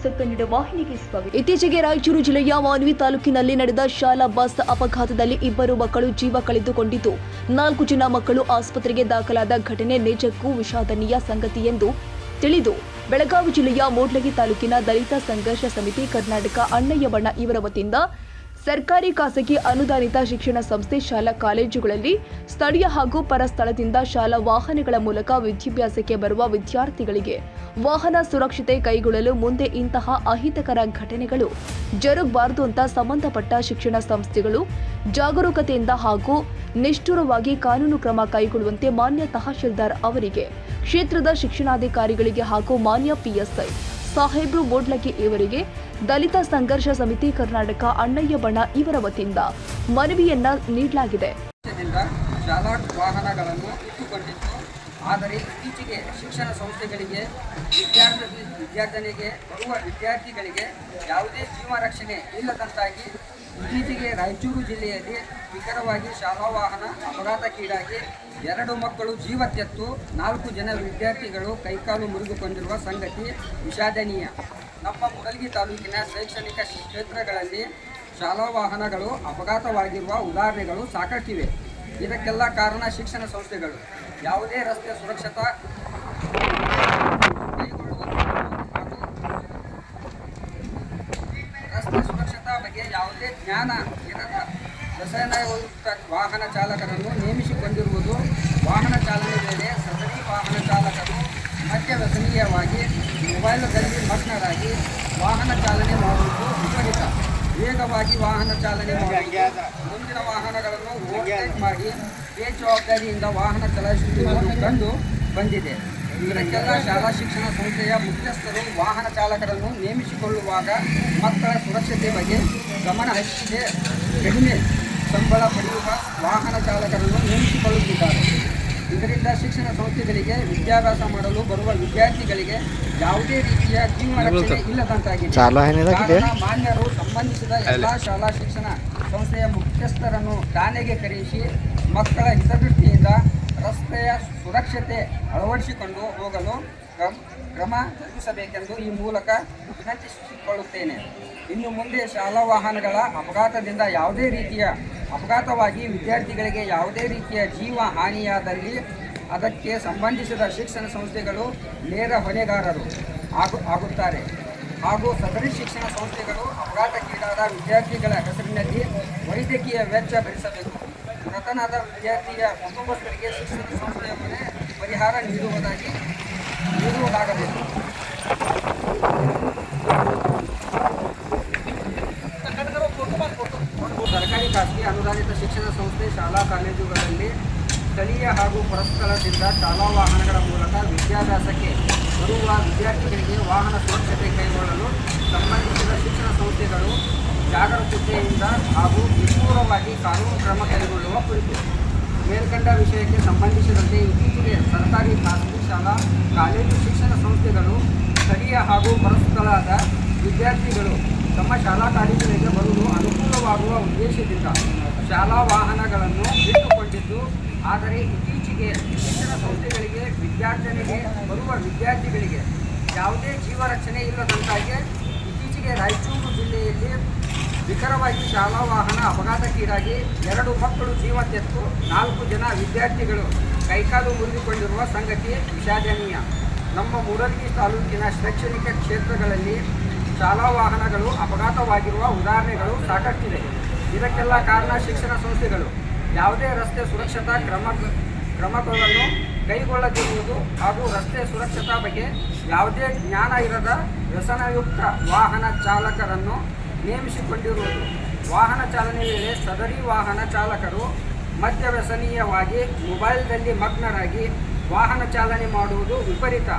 News Kannada ವಾಹಿನಿಗೆ ಸ್ವಾಗತ. ಇತ್ತೀಚೆಗೆ ರಾಯಚೂರು ಜಿಲ್ಲೆಯ ಮಾನ್ವಿ ತಾಲೂಕಿನಲ್ಲಿ ನಡೆದ ಶಾಲಾ ಬಸ್ ಅಪಘಾತದಲ್ಲಿ 2 ಮಕ್ಕಳು ಜೀವ ಕಳೆದುಕೊಂಡಿದ್ದು 4 ಜನ ಮಕ್ಕಳು ಆಸ್ಪತ್ರೆಗೆ ದಾಖಲಾದ ಘಟನೆ ನಿಜಕ್ಕೂ ವಿಷಾದನೀಯ ಸಂಗತಿ ಎಂದು ತಿಳಿದು ಬೆಳಗಾವಿ ಜಿಲ್ಲೆಯ ಮೂಡ್ಲಗಿ ತಾಲೂಕಿನ ದಲಿತ ಸಂಘರ್ಷ ಸಮಿತಿ ಕರ್ನಾಟಕ ಅಣ್ಣಯ್ಯ ಬಣ ಇವರ ವತಿಯಿಂದ ಸರ್ಕಾರಿ ಖಾಸಗಿ ಅನುದಾನಿತ ಶಿಕ್ಷಣ ಸಂಸ್ಥೆ ಶಾಲಾ ಕಾಲೇಜುಗಳಲ್ಲಿ ಸ್ಥಳೀಯ ಹಾಗೂ ಪರ ಸ್ಥಳದಿಂದ ಶಾಲಾ ವಾಹನಗಳ ಮೂಲಕ ವಿದ್ಯಾಭ್ಯಾಸಕ್ಕೆ ಬರುವ ವಿದ್ಯಾರ್ಥಿಗಳಿಗೆ ವಾಹನ ಸುರಕ್ಷತೆ ಕೈಗೊಳ್ಳಲು ಮುಂದೆ ಇಂತಹ ಅಹಿತಕರ ಘಟನೆಗಳು ಜರುಗಬಾರದು ಅಂತ ಸಂಬಂಧಪಟ್ಟ ಶಿಕ್ಷಣ ಸಂಸ್ಥೆಗಳು ಜಾಗರೂಕತೆಯಿಂದ ಹಾಗೂ ನಿಷ್ಠುರವಾಗಿ ಕಾನೂನು ಕ್ರಮ ಕೈಗೊಳ್ಳುವಂತೆ ಮಾನ್ಯ ತಹಶೀಲ್ದಾರ್ ಅವರಿಗೆ, ಕ್ಷೇತ್ರದ ಶಿಕ್ಷಣಾಧಿಕಾರಿಗಳಿಗೆ ಹಾಗೂ ಮಾನ್ಯ ಪಿಎಸ್ಐ ಸಾಹೇಬ್ರು ಮೂಡ್ಲಗಿ ಇವರಿಗೆ ದಲಿತ ಸಂಘರ್ಷ ಸಮಿತಿ ಕರ್ನಾಟಕ ಅಣ್ಣಯ್ಯ ಬಣ ಇವರ ವತಿಯಿಂದ ಮನವಿಯನ್ನ ನೀಡಲಾಗಿದೆ. ಶಾಲಾ ವಾಹನಗಳನ್ನು ಇಟ್ಟುಕೊಂಡಿದ್ದು, ಆದರೆ ಇತ್ತೀಚೆಗೆ ಶಿಕ್ಷಣ ಸಂಸ್ಥೆಗಳಿಗೆ ವಿದ್ಯಾರ್ಥಿಗಳಿಗೆ ಬರುವ ವಿದ್ಯಾರ್ಥಿಗಳಿಗೆ ಯಾವುದೇ ಜೀವ ರಕ್ಷಣೆ ಇಲ್ಲದಂತಾಗಿ ಇತ್ತೀಚೆಗೆ ರಾಯಚೂರು ಜಿಲ್ಲೆಯಲ್ಲಿ ನಿಖರವಾಗಿ ಶಾಲಾ ವಾಹನ ಅಪಘಾತಕ್ಕೀಡಾಗಿ 2 ಮಕ್ಕಳು ಜೀವ ತೆತ್ತು 4 ಜನ ವಿದ್ಯಾರ್ಥಿಗಳು ಕೈಕಾಲು ಮುರಿದುಕೊಂಡಿರುವ ಸಂಗತಿ ವಿಷಾದನೀಯ. ನಮ್ಮ ಮೂಡಲಗಿ ತಾಲೂಕಿನ ಶೈಕ್ಷಣಿಕ ಕ್ಷೇತ್ರಗಳಲ್ಲಿ ಶಾಲಾ ವಾಹನಗಳು ಅಪಘಾತವಾಗಿರುವ ಉದಾಹರಣೆಗಳು ಸಾಕಷ್ಟಿವೆ. ಇದಕ್ಕೆಲ್ಲ ಕಾರಣ ಶಿಕ್ಷಣ ಸಂಸ್ಥೆಗಳು ಯಾವುದೇ ರಸ್ತೆ ಸುರಕ್ಷತಾ ಬಗ್ಗೆ ಯಾವುದೇ ಜ್ಞಾನ ಇರದ ರಸಾಯನಯುಕ್ತ ವಾಹನ ಚಾಲಕರನ್ನು ನೇಮಿಸಿಕೊಂಡಿರುವುದು, ವಾಹನ ಚಾಲನೆ ವೇಳೆ ಸದರಿ ವಾಹನ ಚಾಲಕರು ಮದ್ಯ ವ್ಯಸನೀಯವಾಗಿ ಮೊಬೈಲ್ನಲ್ಲಿ ಮಗ್ನರಾಗಿ ವಾಹನ ಚಾಲನೆ ಮಾಡುವುದು ವಿಪರೀತ. ವೇಗವಾಗಿ ವಾಹನ ಚಾಲನೆ ಮಾಡುವುದು, ಮುಂದಿನ ವಾಹನಗಳನ್ನು ಓವರ್ಟೇಕ್ ಮಾಡಿ ಬೇಜವಾಬ್ದಾರಿಯಿಂದ ವಾಹನ ಚಲಾಯಿಸುತ್ತಿರುವುದು ಕಂಡು ಬಂದಿದೆ. ಇದಕ್ಕೆಲ್ಲ ಶಾಲಾ ಶಿಕ್ಷಣ ಸಂಸ್ಥೆಯ ಮುಖ್ಯಸ್ಥರು ವಾಹನ ಚಾಲಕರನ್ನು ನೇಮಿಸಿಕೊಳ್ಳುವಾಗ ಮಕ್ಕಳ ಸುರಕ್ಷತೆ ಬಗ್ಗೆ ಗಮನ ಹರಿಸದೆ ಕಡಿಮೆ ಸಂಬಳ ಪಡೆಯುವ ವಾಹನ ಚಾಲಕರನ್ನು ನೇಮಿಸಿಕೊಳ್ಳುತ್ತಿದ್ದಾರೆ. ಇದರಿಂದ ಶಿಕ್ಷಣ ಸಂಸ್ಥೆಗಳಿಗೆ ವಿದ್ಯಾಭ್ಯಾಸ ಮಾಡಲು ಬರುವ ವಿದ್ಯಾರ್ಥಿಗಳಿಗೆ ಯಾವುದೇ ರೀತಿಯ ಜೀವ ರಕ್ಷಣೆ ಇಲ್ಲದಂತಾಗಿದೆ. ಕಾರಣ ಮಾನ್ಯರು ಸಂಬಂಧಿಸಿದ ಎಲ್ಲ ಶಾಲಾ ಶಿಕ್ಷಣ ಸಂಸ್ಥೆಯ ಮುಖ್ಯಸ್ಥರನ್ನು ಠಾಣೆಗೆ ಕರೆಯಿಸಿ ಮಕ್ಕಳ ಹಿತದೃಷ್ಟಿಯಿಂದ ರಸ್ತೆಯ ಸುರಕ್ಷತೆ ಅಳವಡಿಸಿಕೊಂಡು ಹೋಗಲು ಕ್ರಮ ಜರುಗಿಸಬೇಕೆಂದು ಈ ಮೂಲಕ ವಿನಂತಿಸಿಕೊಳ್ಳುತ್ತೇನೆ. ಇನ್ನು ಮುಂದೆ ಶಾಲಾ ವಾಹನಗಳ ಅಪಘಾತದಿಂದ ಯಾವುದೇ ರೀತಿಯ ಅಪಘಾತವಾಗಿ ವಿದ್ಯಾರ್ಥಿಗಳಿಗೆ ಯಾವುದೇ ರೀತಿಯ ಜೀವ ಹಾನಿಯಾದಲ್ಲಿ ಅದಕ್ಕೆ ಸಂಬಂಧಿಸಿದ ಶಿಕ್ಷಣ ಸಂಸ್ಥೆಗಳು ನೇರ ಹೊಣೆಗಾರರು ಆಗುತ್ತಾರೆ ಹಾಗೂ ಸದರಿ ಶಿಕ್ಷಣ ಸಂಸ್ಥೆಗಳು ಅಪಘಾತಕ್ಕೀಡಾದ ವಿದ್ಯಾರ್ಥಿಗಳ ಹೆಸರಿನಲ್ಲಿ ವೈದ್ಯಕೀಯ ವೆಚ್ಚ ಭರಿಸಬೇಕು. ಮೃತನಾದ ವಿದ್ಯಾರ್ಥಿಯ ಕುಟುಂಬಸ್ಥರಿಗೆ ಶಿಕ್ಷಣ ಸಂಸ್ಥೆಯ ಪರಿಹಾರ ನೀಡುವುದಾಗಬೇಕು. ಸರ್ಕಾರಿ ಖಾಸಗಿ ಅನುದಾನಿತ ಶಿಕ್ಷಣ ಸಂಸ್ಥೆ ಶಾಲಾ ಕಾಲೇಜುಗಳಲ್ಲಿ ಸ್ಥಳೀಯ ಹಾಗೂ ಪರಸ್ಥಳದಿಂದ ಶಾಲಾ ವಾಹನಗಳ ಮೂಲಕ ವಿದ್ಯಾಭ್ಯಾಸಕ್ಕೆ ಬರುವ ವಿದ್ಯಾರ್ಥಿಗಳಿಗೆ ವಾಹನ ಸುರಕ್ಷತೆ ಕೈಗೊಳ್ಳಲು ಸಂಬಂಧಿಸಿದ ಶಿಕ್ಷಣ ಸಂಸ್ಥೆಗಳು ಜಾಗರೂಕತೆಯಿಂದ ಹಾಗೂ ನಿಷ್ಠುರವಾಗಿ ಕಾನೂನು ಕ್ರಮ ಕೈಗೊಳ್ಳುವ ಕುರಿತು ಮೇಲ್ಕಂಡ ವಿಷಯಕ್ಕೆ ಸಂಬಂಧಿಸಿದಂತೆ ಇತ್ತೀಚೆಗೆ ಸರ್ಕಾರಿ ಖಾಸಗಿ ಶಾಲಾ ಕಾಲೇಜು ಶಿಕ್ಷಣ ಸಂಸ್ಥೆಗಳು ಸ್ಥಳೀಯ ಹಾಗೂ ಪರಸ್ಥಳದ ವಿದ್ಯಾರ್ಥಿಗಳು ತಮ್ಮ ಶಾಲಾ ಕಾಲೇಜುಗಳಿಗೆ ಬರಲು ಅನುಕೂಲವಾಗುವ ಉದ್ದೇಶದಿಂದ ಶಾಲಾ ವಾಹನಗಳನ್ನು ಇಟ್ಟುಕೊಂಡಿದ್ದು, ಆದರೆ ಇತ್ತೀಚೆಗೆ ಶಿಕ್ಷಣ ಸಂಸ್ಥೆಗಳಿಗೆ ವಿದ್ಯಾರ್ಥಿಗಳಿಗೆ ಬರುವ ವಿದ್ಯಾರ್ಥಿಗಳಿಗೆ ಯಾವುದೇ ಜೀವ ರಕ್ಷಣೆ ಇಲ್ಲದಂತಾಗಿ ಇತ್ತೀಚೆಗೆ ರಾಯಚೂರು ಜಿಲ್ಲೆಯಲ್ಲಿ ನಿಖರವಾಗಿ ಶಾಲಾ ವಾಹನ ಅಪಘಾತಕ್ಕೀಡಾಗಿ 2 ಮಕ್ಕಳು ಜೀವ ತೆತ್ತು 4 ಜನ ವಿದ್ಯಾರ್ಥಿಗಳು ಕೈಕಾಲು ಮುರಿದುಕೊಂಡಿರುವ ಸಂಗತಿ ವಿಷಾದನೀಯ. ನಮ್ಮ ಮೂಡಲಗಿ ತಾಲೂಕಿನ ಶೈಕ್ಷಣಿಕ ಕ್ಷೇತ್ರಗಳಲ್ಲಿ ಶಾಲಾ ವಾಹನಗಳು ಅಪಘಾತವಾಗಿರುವ ಉದಾಹರಣೆಗಳು ಸಾಕಷ್ಟಿವೆ. ಇದಕ್ಕೆಲ್ಲ ಕಾರಣ ಶಿಕ್ಷಣ ಸಂಸ್ಥೆಗಳು ಯಾವುದೇ ರಸ್ತೆ ಸುರಕ್ಷತಾ ಕ್ರಮಗಳನ್ನು ಕೈಗೊಳ್ಳದಿರುವುದು ಹಾಗೂ ರಸ್ತೆ ಸುರಕ್ಷತಾ ಬಗ್ಗೆ ಯಾವುದೇ ಜ್ಞಾನ ಇರದ ವ್ಯಸನಯುಕ್ತ ವಾಹನ ಚಾಲಕರನ್ನು ನೇಮಿಸಿಕೊಂಡಿರುವುದು, ವಾಹನ ಚಾಲನೆ ವೇಳೆ ಸದರಿ ವಾಹನ ಚಾಲಕರು ಮದ್ಯ ವ್ಯಸನೀಯವಾಗಿ ಮೊಬೈಲ್ನಲ್ಲಿ ಮಗ್ನರಾಗಿ ವಾಹನ ಚಾಲನೆ ಮಾಡುವುದು ವಿಪರೀತ.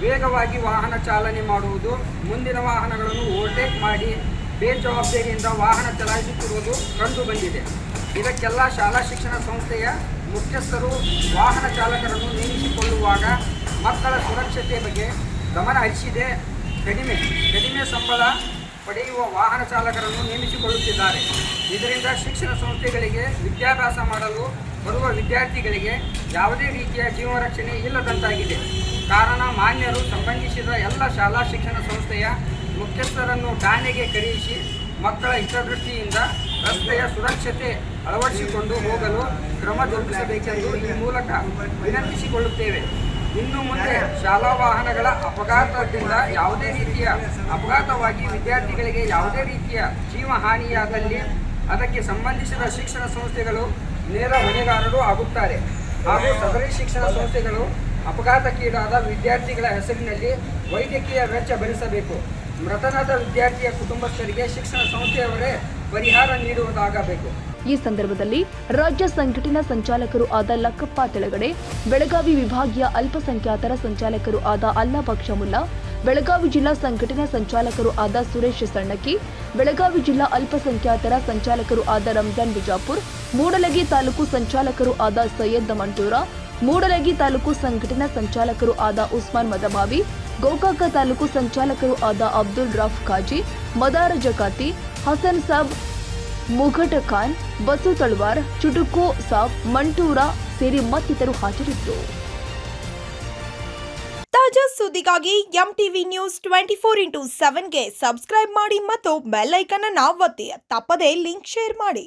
ವೇಗವಾಗಿ ವಾಹನ ಚಾಲನೆ ಮಾಡುವುದು, ಮುಂದಿನ ವಾಹನಗಳನ್ನು ಓವರ್ಟೇಕ್ ಮಾಡಿ ಬೇಜವಾಬ್ದಾರಿಯಿಂದ ವಾಹನ ಚಲಾಯಿಸುತ್ತಿರುವುದು ಕಂಡು ಬಂದಿದೆ. ಇದಕ್ಕೆಲ್ಲ ಶಾಲಾ ಶಿಕ್ಷಣ ಸಂಸ್ಥೆಯ ಮುಖ್ಯಸ್ಥರು ವಾಹನ ಚಾಲಕರನ್ನು ನೇಮಿಸಿಕೊಳ್ಳುವಾಗ ಮಕ್ಕಳ ಸುರಕ್ಷತೆ ಬಗ್ಗೆ ಗಮನ ಹರಿಸದೆ ಕಡಿಮೆ ಸಂಬಳ ಪಡೆಯುವ ವಾಹನ ಚಾಲಕರನ್ನು ನೇಮಿಸಿಕೊಳ್ಳುತ್ತಿದ್ದಾರೆ. ಇದರಿಂದ ಶಿಕ್ಷಣ ಸಂಸ್ಥೆಗಳಿಗೆ ವಿದ್ಯಾಭ್ಯಾಸ ಮಾಡಲು ಬರುವ ವಿದ್ಯಾರ್ಥಿಗಳಿಗೆ ಯಾವುದೇ ರೀತಿಯ ಜೀವ ರಕ್ಷಣೆ ಇಲ್ಲದಂತಾಗಿದೆ. ಕಾರಣ ಮಾನ್ಯರು ಸಂಬಂಧಿಸಿದ ಎಲ್ಲ ಶಾಲಾ ಶಿಕ್ಷಣ ಸಂಸ್ಥೆಯ ಮುಖ್ಯಸ್ಥರನ್ನು ಠಾಣೆಗೆ ಕರೆಯಿಸಿ ಮಕ್ಕಳ ಹಿತದೃಷ್ಟಿಯಿಂದ ರಸ್ತೆಯ ಸುರಕ್ಷತೆ ಅಳವಡಿಸಿಕೊಂಡು ಹೋಗಲು ಕ್ರಮ ಜರುಗಿಸಬೇಕೆಂದು ಈ ಮೂಲಕ ವಿನಂತಿಸಿಕೊಳ್ಳುತ್ತೇವೆ. ಇನ್ನು ಮುಂದೆ ಶಾಲಾ ವಾಹನಗಳ ಅಪಘಾತದಿಂದ ಯಾವುದೇ ರೀತಿಯ ಅಪಘಾತವಾಗಿ ವಿದ್ಯಾರ್ಥಿಗಳಿಗೆ ಯಾವುದೇ ರೀತಿಯ ಜೀವಹಾನಿಯಾದಲ್ಲಿ ಅದಕ್ಕೆ ಸಂಬಂಧಿಸಿದ ಶಿಕ್ಷಣ ಸಂಸ್ಥೆಗಳು ನೇರ ಹೊಣೆಗಾರರು ಆಗುತ್ತಾರೆ ಹಾಗೂ ಸದರಿ ಶಿಕ್ಷಣ ಸಂಸ್ಥೆಗಳು ಅಪಘಾತಕ್ಕೀಡಾದ ವಿದ್ಯಾರ್ಥಿಗಳ ಹೆಸರಿನಲ್ಲಿ ವೈದ್ಯಕೀಯ ವೆಚ್ಚ ಭರಿಸಬೇಕು. ಮೃತನಾದ ವಿದ್ಯಾರ್ಥಿಯ ಕುಟುಂಬಸ್ಥರಿಗೆ ಶಿಕ್ಷಣ ಸಂಸ್ಥೆಯವರೇ ಪರಿಹಾರ ನೀಡುವುದಾಗಬೇಕು. ಈ ಸಂದರ್ಭದಲ್ಲಿ ರಾಜ್ಯ ಸಂಘಟನಾ ಸಂಚಾಲಕರು ಆದ ಲಕ್ಕಪ್ಪ ತೆಳಗಡೆ, ಬೆಳಗಾವಿ ವಿಭಾಗೀಯ ಅಲ್ಪಸಂಖ್ಯಾತರ ಸಂಚಾಲಕರು ಆದ ಅಲ್ಲಾ ಬಕ್ಷಮುಲ್ಲಾ, ಬೆಳಗಾವಿ ಜಿಲ್ಲಾ ಸಂಘಟನಾ ಸಂಚಾಲಕರು ಆದ ಸುರೇಶ್ ಸಣ್ಣಕ್ಕಿ, ಬೆಳಗಾವಿ ಜಿಲ್ಲಾ ಅಲ್ಪಸಂಖ್ಯಾತರ ಸಂಚಾಲಕರು ಆದ ರಂಜಾನ್ ಬಿಜಾಪುರ್, ಮೂಡಲಗಿ ತಾಲೂಕು ಸಂಚಾಲಕರು ಆದ ಸೈಯದ್ ಮಂಟೂರ, ಮೂಡಲಗಿ ತಾಲೂಕು ಸಂಘಟನಾ ಸಂಚಾಲಕರು ಆದ ಉಸ್ಮಾನ್ ಮದಮಾವಿ, ಗೋಕಾಕ ತಾಲೂಕು ಸಂಚಾಲಕರು ಆದ ಅಬ್ದುಲ್ ರಾಫ್ ಖಾಜಿ, ಮದಾರ ಜಕಾತಿ, ಹಸನ್ ಸಾಬ್, ಮುಘಟ ಖಾನ್, ಬಸು ತಳವಾರ್, ಚುಟುಕು ಸಾಬ್, ಮಂಟೂರ ಸೇರಿ ಮತ್ತಿತರರು ಹಾಜರಿದ್ದರು. ತಾಜಾ ಸುದ್ದಿಗಾಗಿ ಎಂಟಿವಿ ನ್ಯೂಸ್ 24x7ಗೆ ಸಬ್ಸ್ಕ್ರೈಬ್ ಮಾಡಿ ಮತ್ತು ಬೆಲ್ ಐಕಾನ್ ಅನ್ನು ಒತ್ತಿ. ತಪ್ಪದೇ ಲಿಂಕ್ ಶೇರ್ ಮಾಡಿ.